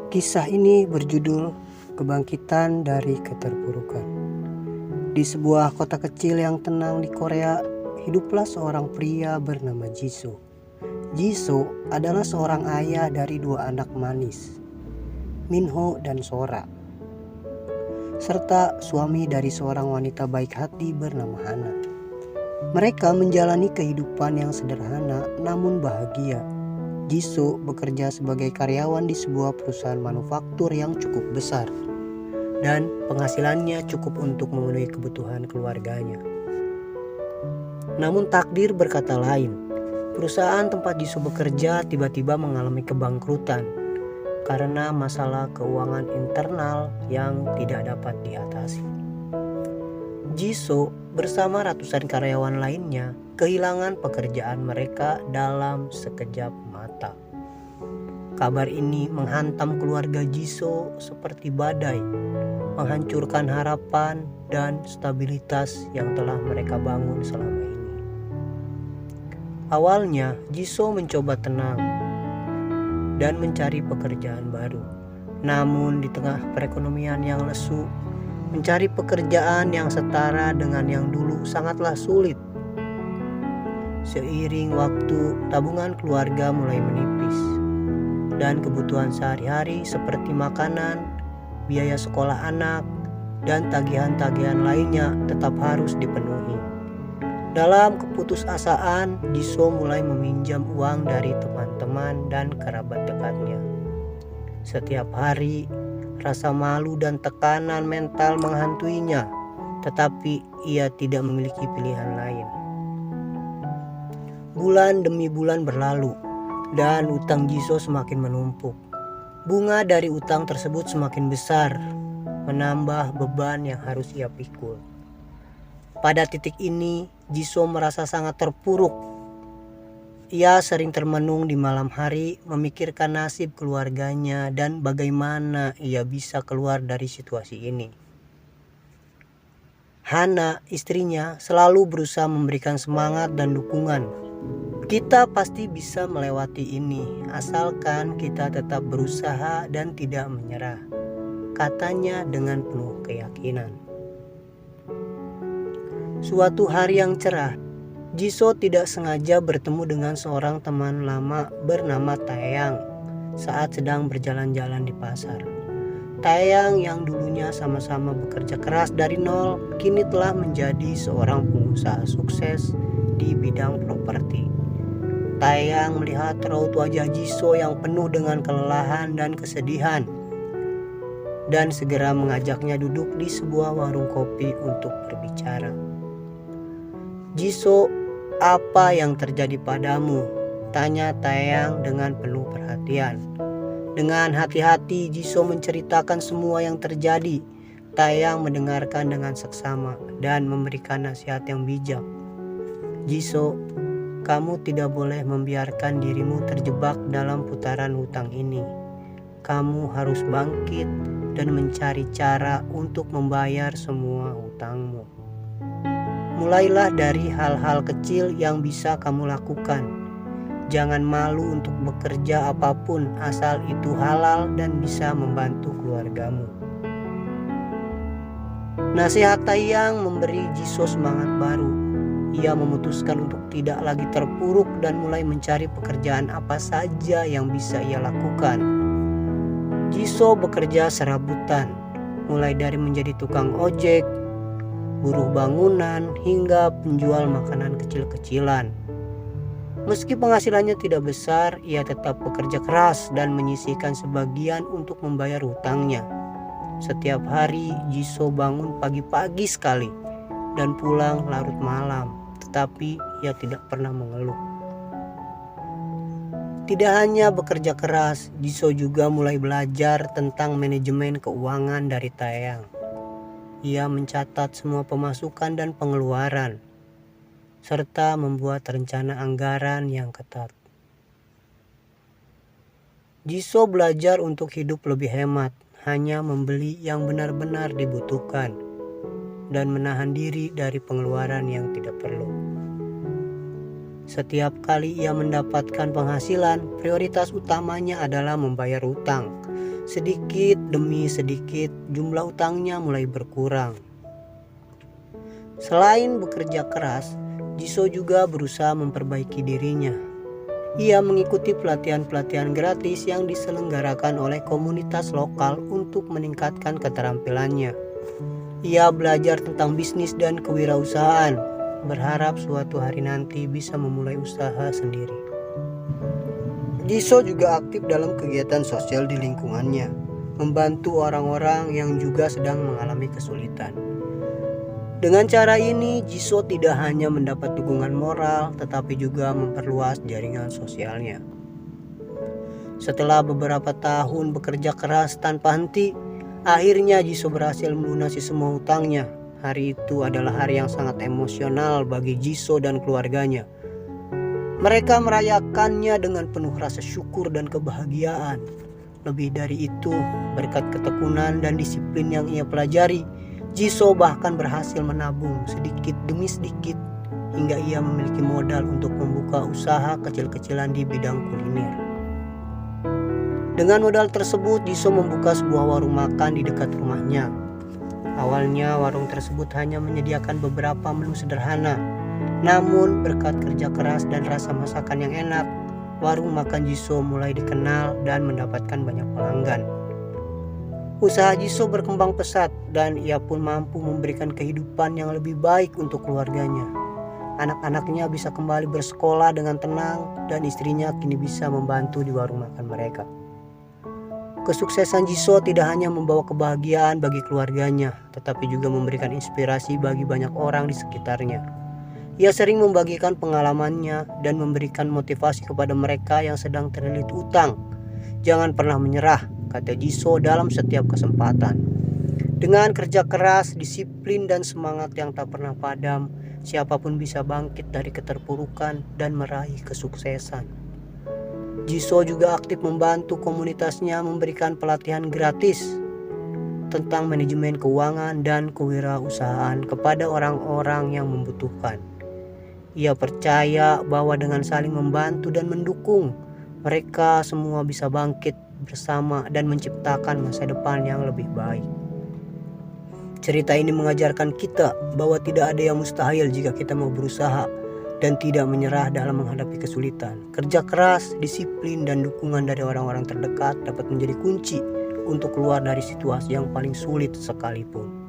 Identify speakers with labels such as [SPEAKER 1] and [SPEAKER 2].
[SPEAKER 1] Kisah ini berjudul Kebangkitan dari Keterpurukan. Di sebuah kota kecil yang tenang di Korea, hiduplah seorang pria bernama Jisoo. Jisoo adalah seorang ayah dari dua anak manis, Minho dan Sora, serta suami dari seorang wanita baik hati bernama Hana. Mereka menjalani kehidupan yang sederhana namun bahagia. Jisoo bekerja sebagai karyawan di sebuah perusahaan manufaktur yang cukup besar dan penghasilannya cukup untuk memenuhi kebutuhan keluarganya. Namun takdir berkata lain. Perusahaan tempat Jisoo bekerja tiba-tiba mengalami kebangkrutan karena masalah keuangan internal yang tidak dapat diatasi. Jisoo bersama ratusan karyawan lainnya kehilangan pekerjaan mereka dalam sekejap mata. Kabar ini menghantam keluarga Jisoo seperti badai, menghancurkan harapan dan stabilitas yang telah mereka bangun selama ini. Awalnya Jisoo mencoba tenang dan mencari pekerjaan baru. Namun di tengah perekonomian yang lesu, mencari pekerjaan yang setara dengan yang dulu sangatlah sulit. Seiring waktu, tabungan keluarga mulai menipis dan kebutuhan sehari-hari seperti makanan, biaya sekolah anak, dan tagihan-tagihan lainnya tetap harus dipenuhi. Dalam keputusasaan, Jisoo mulai meminjam uang dari teman-teman dan kerabat dekatnya. Setiap hari, rasa malu dan tekanan mental menghantuinya, tetapi ia tidak memiliki pilihan lain. Bulan demi bulan berlalu dan utang Jisoo semakin menumpuk. Bunga dari utang tersebut semakin besar, menambah beban yang harus ia pikul. Pada titik ini, Jisoo merasa sangat terpuruk. Ia sering termenung di malam hari, memikirkan nasib keluarganya dan bagaimana ia bisa keluar dari situasi ini. Hana, istrinya, selalu berusaha memberikan semangat dan dukungan. Kita pasti bisa melewati ini, asalkan kita tetap berusaha dan tidak menyerah, katanya dengan penuh keyakinan. Suatu hari yang cerah, Jisoo tidak sengaja bertemu dengan seorang teman lama bernama Taeyang saat sedang berjalan-jalan di pasar. Taeyang yang dulunya sama-sama bekerja keras dari nol, kini telah menjadi seorang pengusaha sukses di bidang properti. Taeyang melihat raut wajah Jisoo yang penuh dengan kelelahan dan kesedihan, dan segera mengajaknya duduk di sebuah warung kopi untuk berbicara. "Jisoo, apa yang terjadi padamu?" tanya Taeyang dengan penuh perhatian. Dengan hati-hati Jisoo menceritakan semua yang terjadi. Taeyang mendengarkan dengan seksama dan memberikan nasihat yang bijak. "Jisoo, kamu tidak boleh membiarkan dirimu terjebak dalam putaran hutang ini. Kamu harus bangkit dan mencari cara untuk membayar semua hutangmu. Mulailah dari hal-hal kecil yang bisa kamu lakukan. Jangan malu untuk bekerja apapun asal itu halal dan bisa membantu keluargamu." Nasihat Taeyang memberi Jisoo semangat baru. Ia memutuskan untuk tidak lagi terpuruk dan mulai mencari pekerjaan apa saja yang bisa ia lakukan. Jisoo bekerja serabutan, mulai dari menjadi tukang ojek, buruh bangunan, hingga penjual makanan kecil-kecilan. Meski penghasilannya tidak besar, ia tetap bekerja keras dan menyisihkan sebagian untuk membayar hutangnya. Setiap hari Jisoo bangun pagi-pagi sekali dan pulang larut malam, tetapi ia tidak pernah mengeluh. Tidak hanya bekerja keras, Jisoo juga mulai belajar tentang manajemen keuangan dari Taeyang. Ia mencatat semua pemasukan dan pengeluaran, serta membuat rencana anggaran yang ketat. Jisoo belajar untuk hidup lebih hemat, hanya membeli yang benar-benar dibutuhkan, dan menahan diri dari pengeluaran yang tidak perlu. Setiap kali ia mendapatkan penghasilan, prioritas utamanya adalah membayar hutang. Sedikit demi sedikit jumlah utangnya mulai berkurang. Selain bekerja keras, Jisoo juga berusaha memperbaiki dirinya. Ia mengikuti pelatihan-pelatihan gratis yang diselenggarakan oleh komunitas lokal untuk meningkatkan keterampilannya. Ia belajar tentang bisnis dan kewirausahaan, berharap suatu hari nanti bisa memulai usaha sendiri. Jisoo juga aktif dalam kegiatan sosial di lingkungannya, membantu orang-orang yang juga sedang mengalami kesulitan. Dengan cara ini, Jisoo tidak hanya mendapat dukungan moral, tetapi juga memperluas jaringan sosialnya. Setelah beberapa tahun bekerja keras tanpa henti, akhirnya Jisoo berhasil melunasi semua utangnya. Hari itu adalah hari yang sangat emosional bagi Jisoo dan keluarganya. Mereka merayakannya dengan penuh rasa syukur dan kebahagiaan. Lebih dari itu, berkat ketekunan dan disiplin yang ia pelajari, Jisoo bahkan berhasil menabung sedikit demi sedikit hingga ia memiliki modal untuk membuka usaha kecil-kecilan di bidang kuliner. Dengan modal tersebut, Jisoo membuka sebuah warung makan di dekat rumahnya. Awalnya warung tersebut hanya menyediakan beberapa menu sederhana. Namun berkat kerja keras dan rasa masakan yang enak, warung makan Jisoo mulai dikenal dan mendapatkan banyak pelanggan. Usaha Jisoo berkembang pesat dan ia pun mampu memberikan kehidupan yang lebih baik untuk keluarganya. Anak-anaknya bisa kembali bersekolah dengan tenang dan istrinya kini bisa membantu di warung makan mereka. Kesuksesan Jisoo tidak hanya membawa kebahagiaan bagi keluarganya, tetapi juga memberikan inspirasi bagi banyak orang di sekitarnya. Ia sering membagikan pengalamannya dan memberikan motivasi kepada mereka yang sedang terlilit utang. Jangan pernah menyerah, kata Jisoo dalam setiap kesempatan. Dengan kerja keras, disiplin, dan semangat yang tak pernah padam, siapapun bisa bangkit dari keterpurukan dan meraih kesuksesan. Jisoo juga aktif membantu komunitasnya memberikan pelatihan gratis tentang manajemen keuangan dan kewirausahaan kepada orang-orang yang membutuhkan. Ia percaya bahwa dengan saling membantu dan mendukung, mereka semua bisa bangkit bersama dan menciptakan masa depan yang lebih baik. Cerita ini mengajarkan kita bahwa tidak ada yang mustahil jika kita mau berusaha dan tidak menyerah dalam menghadapi kesulitan. Kerja keras, disiplin, dan dukungan dari orang-orang terdekat dapat menjadi kunci untuk keluar dari situasi yang paling sulit sekalipun.